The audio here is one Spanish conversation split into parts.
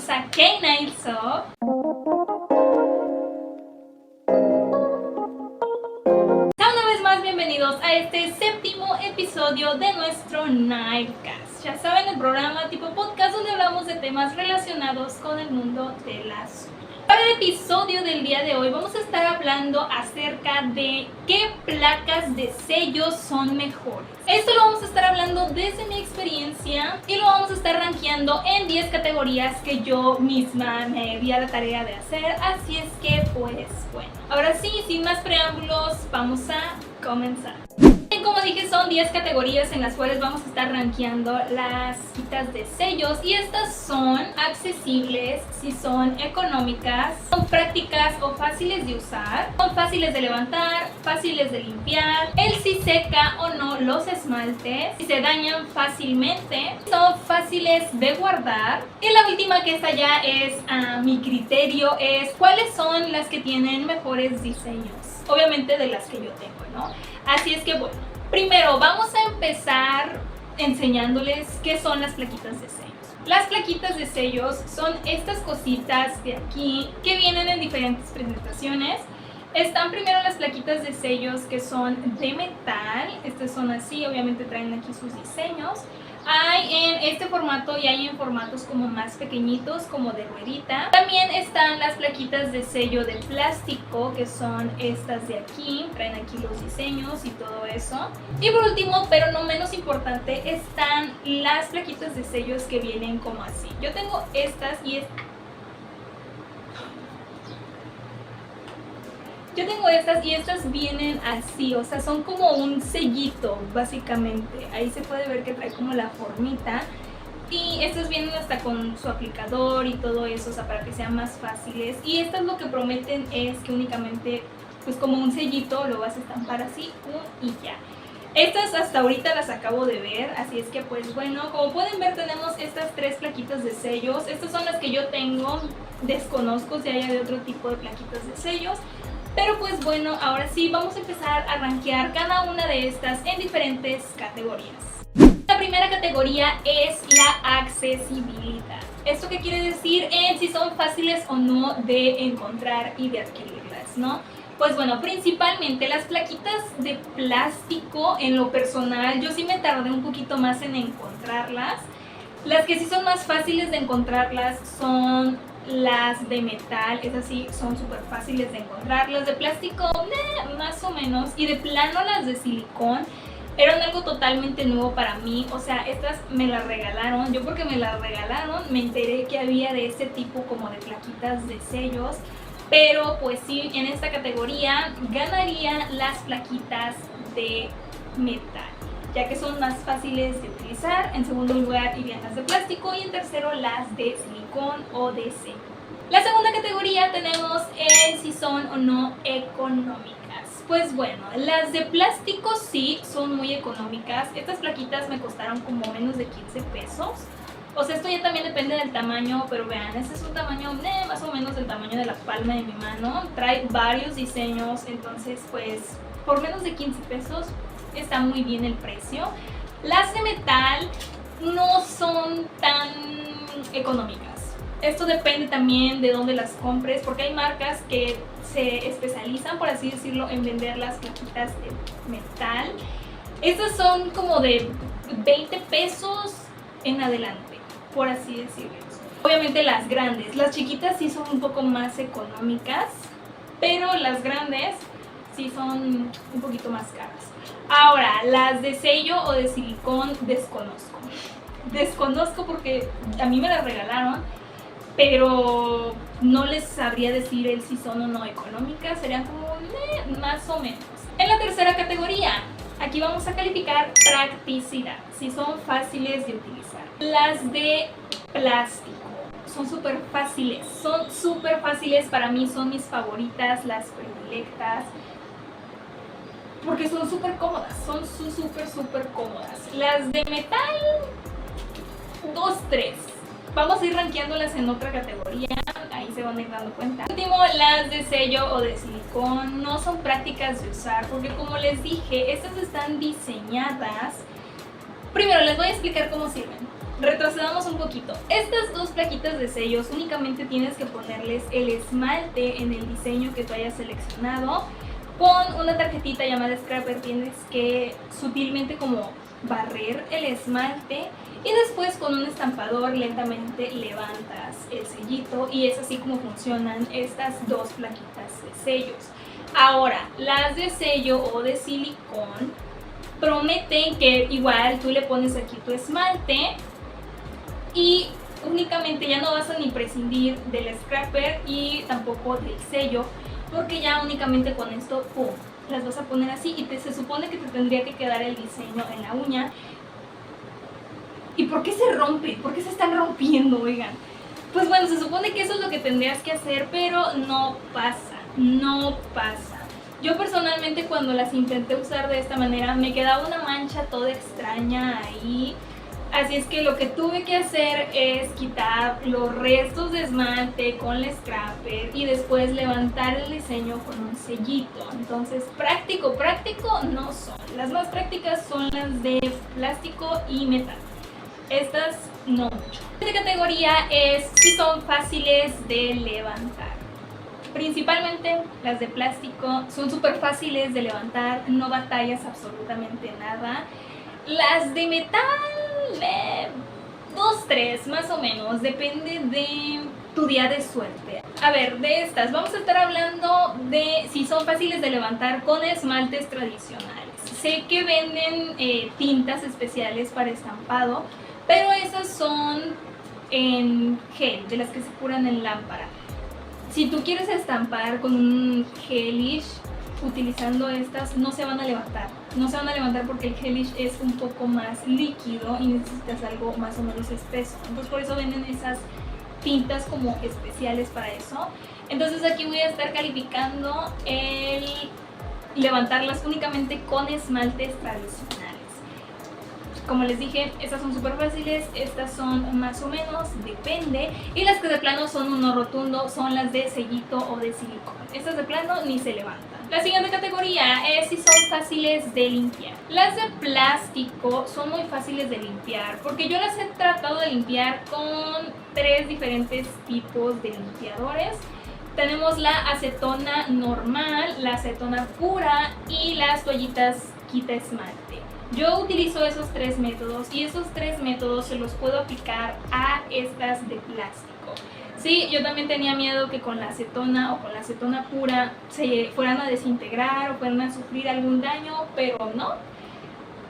bienvenidos a K-Nails Up. Una vez más, bienvenidos a este séptimo episodio de nuestro Nightcast. Ya saben, el programa tipo podcast donde hablamos de temas relacionados con el mundo de las uñas. Para el episodio del día de hoy vamos a estar hablando acerca de qué placas de sellos son mejores. Esto lo vamos a estar hablando desde mi experiencia y lo vamos a estar rankeando en 10 categorías que yo misma me di a la tarea de hacer. Así es que pues bueno, ahora sí, sin más preámbulos, vamos a comenzar. Como dije, son 10 categorías en las cuales vamos a estar rankeando las quitas de sellos y estas son accesibles, si son económicas, son prácticas o fáciles de usar, son fáciles de levantar, fáciles de limpiar, el si seca o no los esmaltes, si se dañan fácilmente, son fáciles de guardar y la última, que esta ya es a mi criterio, es cuáles son las que tienen mejores diseños, obviamente de las que yo tengo, ¿no? Así es que bueno, primero vamos a empezar enseñándoles qué son las plaquitas de sellos. Las plaquitas de sellos son estas cositas de aquí que vienen en diferentes presentaciones. Están primero las plaquitas de sellos que son de metal. Estas son así, obviamente traen aquí sus diseños. Hay en este formato y hay en formatos como más pequeñitos, como de ruedita. También están las plaquitas de sello de plástico, que son estas de aquí. Traen aquí los diseños y todo eso. Y por último, pero no menos importante, están las plaquitas de sellos que vienen como así. Yo tengo estas y estas vienen así, o sea, son como un sellito, básicamente. Ahí se puede ver que trae como la formita. Y estas vienen hasta con su aplicador y todo eso, o sea, para que sean más fáciles. Y estas lo que prometen es que únicamente, pues como un sellito, lo vas a estampar así y ya. Estas hasta ahorita las acabo de ver, así es que pues bueno, como pueden ver tenemos estas 3 plaquitas de sellos. Estas son las que yo tengo, desconozco si hay de otro tipo de plaquitas de sellos. Pero pues bueno, ahora sí vamos a empezar a rankear cada una de estas en diferentes categorías. La primera categoría es la accesibilidad. ¿Esto qué quiere decir? Si son fáciles o no de encontrar y de adquirirlas, ¿no? Pues bueno, principalmente las plaquitas de plástico, en lo personal, yo sí me tardé un poquito más en encontrarlas. Las que sí son más fáciles de encontrarlas son las de metal, esas sí son súper fáciles de encontrar. Las de plástico, más o menos. Y de plano las de silicón eran algo totalmente nuevo para mí. O sea, estas me las regalaron. Yo porque me las regalaron me enteré que había de este tipo como de plaquitas de sellos. Pero pues sí, en esta categoría ganarían las plaquitas de metal, ya que son más fáciles de utilizar. En segundo lugar irían las de plástico y en tercero las de silicón o de sello. La segunda categoría tenemos el si son o no económicas. Pues bueno, las de plástico sí son muy económicas. Estas plaquitas me costaron como menos de 15 pesos. O sea, esto ya también depende del tamaño, pero vean, este es un tamaño más o menos del tamaño de la palma de mi mano. Trae varios diseños, entonces pues por menos de 15 pesos está muy bien el precio. Las de metal no son tan económicas. Esto depende también de dónde las compres, porque hay marcas que se especializan, por así decirlo, en vender las plaquitas de metal. Estas son como de 20 pesos en adelante, por así decirlo. Obviamente las grandes, las chiquitas sí son un poco más económicas, pero las grandes sí son un poquito más caras. Ahora, las de sello o de silicón desconozco. Desconozco porque a mí me las regalaron, pero no les sabría decir el si son o no económicas. Serían como más o menos. En la tercera categoría, aquí vamos a calificar practicidad, si son fáciles de utilizar. Las de plástico son súper fáciles, para mí son mis favoritas, las predilectas, porque son súper cómodas, son súper cómodas. Las de metal, 2, 3. Vamos a ir rankeándolas en otra categoría, ahí se van a ir dando cuenta. Por último, las de sello o de silicón no son prácticas de usar, porque como les dije, estas están diseñadas. Primero les voy a explicar cómo sirven. retrocedamos un poquito. Estas dos plaquitas de sellos únicamente tienes que ponerles el esmalte en el diseño que tú hayas seleccionado. Con una tarjetita llamada scrapper tienes que sutilmente como barrer el esmalte y después con un estampador lentamente levantas el sellito, y es así como funcionan estas dos plaquitas de sellos. Ahora, las de sello o de silicón prometen que igual tú le pones aquí tu esmalte y únicamente ya no vas a ni prescindir del scrapper y tampoco del sello, porque ya únicamente con esto, ¡pum!, las vas a poner así y se supone que te tendría que quedar el diseño en la uña. ¿Y por qué se rompe? ¿Por qué se están rompiendo, oigan? Pues bueno, se supone que eso es lo que tendrías que hacer, pero no pasa, no pasa. Yo personalmente cuando las intenté usar de esta manera me quedaba una mancha toda extraña ahí. Así es que lo que tuve que hacer es quitar los restos de esmalte con el scrapper y después levantar el diseño con un sellito. Entonces, práctico no son. Las más prácticas son las de plástico y metal. Estas no mucho. Esta categoría es si son fáciles de levantar. Principalmente las de plástico son súper fáciles de levantar, no batallas absolutamente nada. Las de metal, 2, 3 más o menos, depende de tu día de suerte. A ver, de estas vamos a estar hablando de si son fáciles de levantar con esmaltes tradicionales. Sé que venden tintas especiales para estampado, pero esas son en gel, de las que se curan en lámpara. Si tú quieres estampar con un gelish utilizando estas, no se van a levantar. No se van a levantar porque el gelish es un poco más líquido y necesitas algo más o menos espeso. Entonces por eso venden esas tintas como especiales para eso. Entonces aquí voy a estar calificando el levantarlas únicamente con esmaltes tradicionales. Como les dije, estas son súper fáciles, estas son más o menos, depende. Y las que de plano son uno rotundo son las de sellito o de silicón. Estas de plano ni se levantan. La siguiente categoría es si son fáciles de limpiar. Las de plástico son muy fáciles de limpiar porque yo las he tratado de limpiar con 3 diferentes tipos de limpiadores. Tenemos la acetona normal, la acetona pura y las toallitas quita esmalte. Yo utilizo esos 3 métodos y esos 3 métodos se los puedo aplicar a estas de plástico. Sí, yo también tenía miedo que con la acetona o con la acetona pura se fueran a desintegrar o fueran a sufrir algún daño, pero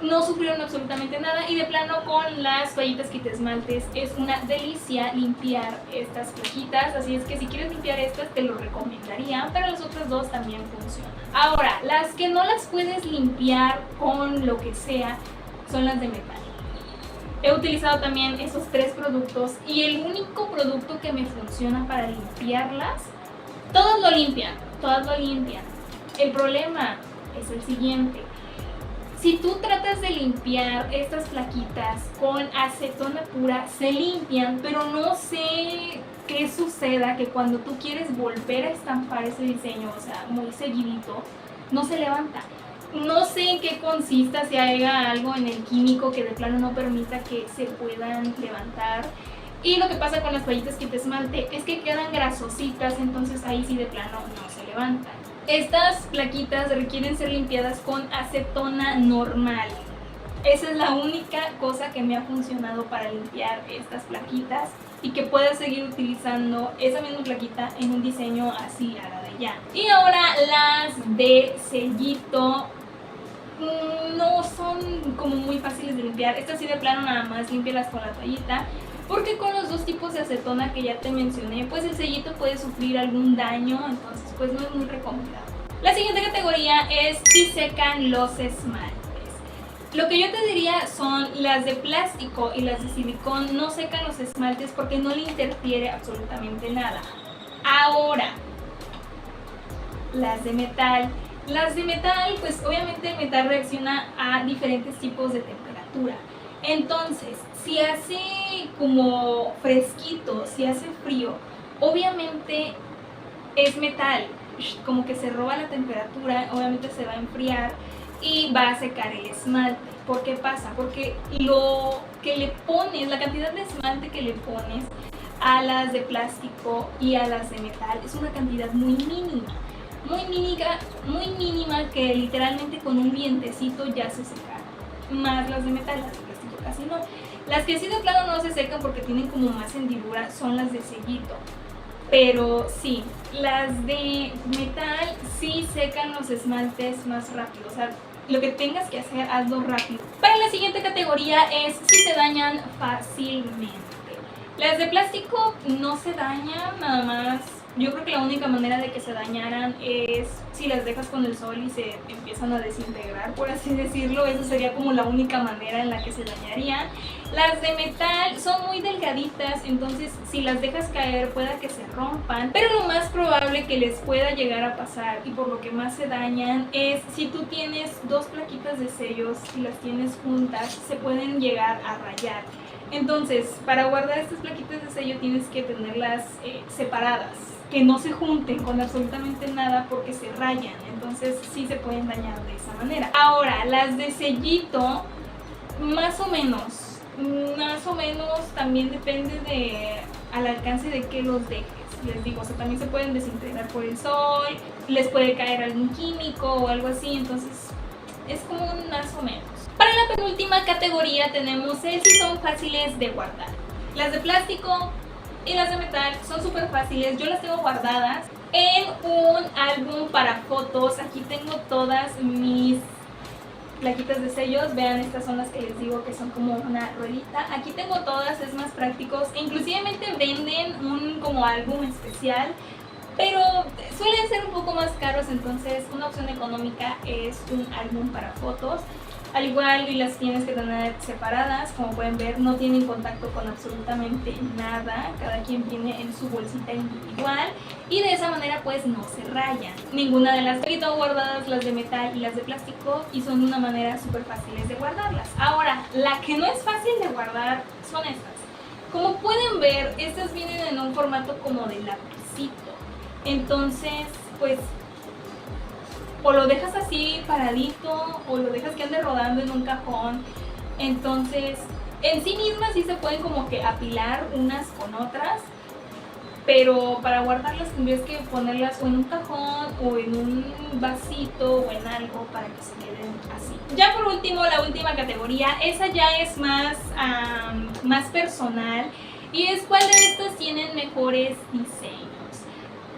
no sufrieron absolutamente nada, y de plano con las toallitas quitaesmaltes es una delicia limpiar estas plaquitas, así es que si quieres limpiar estas te lo recomendaría, pero las otras dos también funcionan. Ahora, las que no las puedes limpiar con lo que sea son las de metal. He utilizado también esos 3 productos y el único producto que me funciona para limpiarlas, todas lo limpian. El problema es el siguiente. Si tú tratas de limpiar estas plaquitas con acetona pura, se limpian, pero no sé qué suceda que cuando tú quieres volver a estampar ese diseño, o sea, muy seguidito, no se levanta. No sé en qué consista, si haya algo en el químico que de plano no permita que se puedan levantar. Y lo que pasa con las toallitas quitaesmalte es que quedan grasositas, entonces ahí sí de plano no se levantan. Estas plaquitas requieren ser limpiadas con acetona normal. Esa es la única cosa que me ha funcionado para limpiar estas plaquitas y que puedas seguir utilizando esa misma plaquita en un diseño así a la de ya. Y ahora las de sellito no son como muy fáciles de limpiar. Estas sí de plano nada más límpialas con la toallita, porque con los 2 tipos de acetona que ya te mencioné, pues el sellito puede sufrir algún daño, entonces pues no es muy recomendable. La siguiente categoría es si secan los esmaltes. Lo que yo te diría son las de plástico y las de silicón no secan los esmaltes porque no le interfiere absolutamente nada. Ahora, las de metal. Las de metal, pues obviamente el metal reacciona a diferentes tipos de temperatura. Entonces, si hace como fresquito, si hace frío, obviamente es metal, como que se roba la temperatura, obviamente se va a enfriar y va a secar el esmalte. ¿Por qué pasa? Porque lo que le pones, la cantidad de esmalte que le pones a las de plástico y a las de metal es una cantidad muy mínima. Muy mínima, que literalmente con un vientecito ya se secan. Más las de metal, las de plástico casi no. Las que sí de plano no se secan porque tienen como más hendidura son las de sellito. Pero sí, las de metal sí secan los esmaltes más rápido. O sea, lo que tengas que hacer, hazlo rápido. Para la siguiente categoría es si se dañan fácilmente. Las de plástico no se dañan, nada más. Yo creo que la única manera de que se dañaran es si las dejas con el sol y se empiezan a desintegrar, por así decirlo. Eso sería como la única manera en la que se dañarían. Las de metal son muy delgaditas, entonces si las dejas caer pueda que se rompan. Pero lo más probable que les pueda llegar a pasar, y por lo que más se dañan, es si tú tienes dos plaquitas de sellos y las tienes juntas, se pueden llegar a rayar. Entonces, para guardar estas plaquitas de sello tienes que tenerlas separadas, que no se junten con absolutamente nada porque se rayan. Entonces sí se pueden dañar de esa manera. Ahora, las de sellito, más o menos también depende al alcance de que los dejes. Les digo, o sea, también se pueden desintegrar por el sol, les puede caer algún químico o algo así, entonces es como un más o menos. Para la penúltima categoría tenemos el si son fáciles de guardar. Las de plástico y las de metal son súper fáciles. Yo las tengo guardadas en un álbum para fotos. Aquí tengo todas mis plaquitas de sellos. Vean, estas son las que les digo que son como una ruedita. Aquí tengo todas, es más prácticos. Inclusivemente venden un como álbum especial, pero suelen ser un poco más caros, entonces una opción económica es un álbum para fotos. Al igual, y las tienes que tener separadas, como pueden ver, no tienen contacto con absolutamente nada, cada quien viene en su bolsita individual y de esa manera pues no se rayan. Ninguna de las que tengo guardadas, las de metal y las de plástico, y son de una manera súper fáciles de guardarlas. Ahora, la que no es fácil de guardar son estas. Como pueden ver, estas vienen en un formato como de lapicito, entonces pues o lo dejas así paradito o lo dejas que ande rodando en un cajón. Entonces en sí mismas sí se pueden como que apilar unas con otras, pero para guardarlas tendrías que ponerlas o en un cajón o en un vasito o en algo para que se queden así. Ya por último, la última categoría, esa ya es más personal, y es cuál de estos tienen mejores diseños.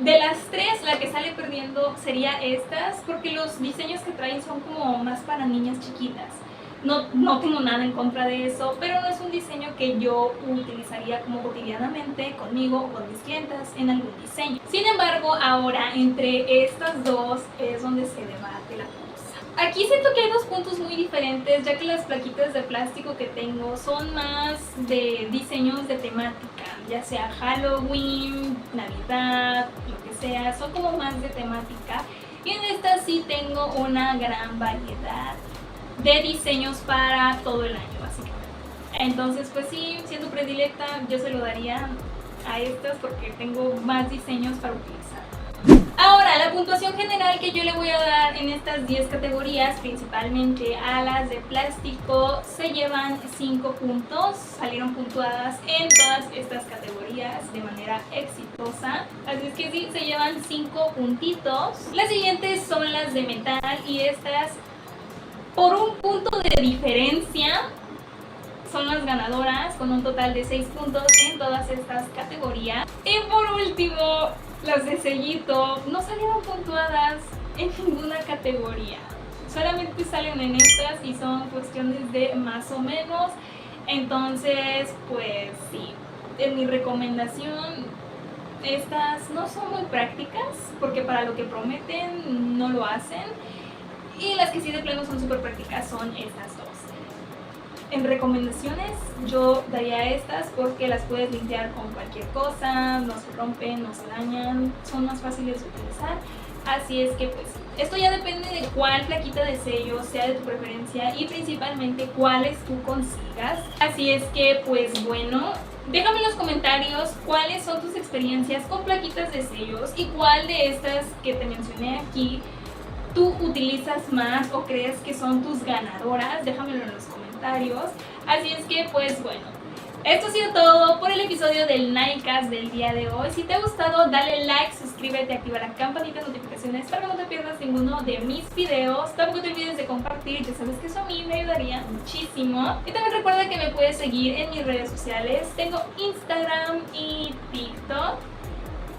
De las tres, la que sale perdiendo sería estas, porque los diseños que traen son como más para niñas chiquitas. No tengo nada en contra de eso, pero no es un diseño que yo utilizaría como cotidianamente conmigo o con mis clientas en algún diseño. Sin embargo, ahora entre estas dos es donde se debate la cosa. Aquí siento que hay dos puntos muy diferentes, ya que las plaquitas de plástico que tengo son más de diseños de temática, ya sea Halloween, Navidad, lo que sea, son como más de temática. Y en esta sí tengo una gran variedad de diseños para todo el año, básicamente. Entonces pues sí, siendo predilecta, yo se lo daría a estas porque tengo más diseños para utilizar. Ahora, la puntuación general que yo le voy a dar en estas 10 categorías, principalmente a las de plástico, se llevan 5 puntos. Salieron puntuadas en todas estas categorías de manera exitosa, así es que sí, se llevan 5 puntitos. Las siguientes son las de metal, y estas, por un punto de diferencia, son las ganadoras con un total de 6 puntos en todas estas categorías. Y por último, las de sellito no salieron puntuadas en ninguna categoría, solamente salen en estas y son cuestiones de más o menos. Entonces pues sí, en mi recomendación, estas no son muy prácticas porque para lo que prometen no lo hacen, y las que sí de plano son súper prácticas son estas dos. En recomendaciones yo daría estas porque las puedes limpiar con cualquier cosa, no se rompen, no se dañan, son más fáciles de utilizar. Así es que pues esto ya depende de cuál plaquita de sello sea de tu preferencia y principalmente cuáles tú consigas. Así es que pues bueno, déjame en los comentarios cuáles son tus experiencias con plaquitas de sellos y cuál de estas que te mencioné aquí tú utilizas más o crees que son tus ganadoras, déjamelo en los comentarios. Así es que pues bueno, esto ha sido todo por el episodio del Nightcast del día de hoy. Si te ha gustado, dale like, suscríbete, activa la campanita de notificaciones para que no te pierdas ninguno de mis videos. Tampoco te olvides de compartir, ya sabes que eso a mí me ayudaría muchísimo. Y también recuerda que me puedes seguir en mis redes sociales. Tengo Instagram y TikTok.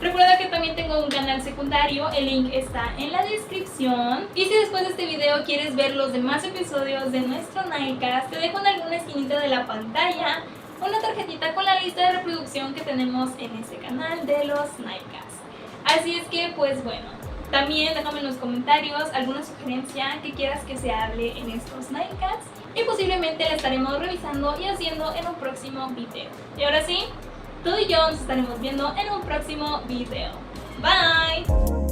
Recuerda que también tengo un canal secundario, el link está en la descripción. Y si después de este video quieres ver los demás episodios de nuestro Nightcast, te dejo en alguna esquinita de la pantalla una tarjetita con la lista de reproducción que tenemos en este canal de los Nightcasts. Así es que pues bueno, también déjame en los comentarios alguna sugerencia que quieras que se hable en estos Nightcasts y posiblemente la estaremos revisando y haciendo en un próximo video. Y ahora sí, tú y yo nos estaremos viendo en un próximo video. Bye!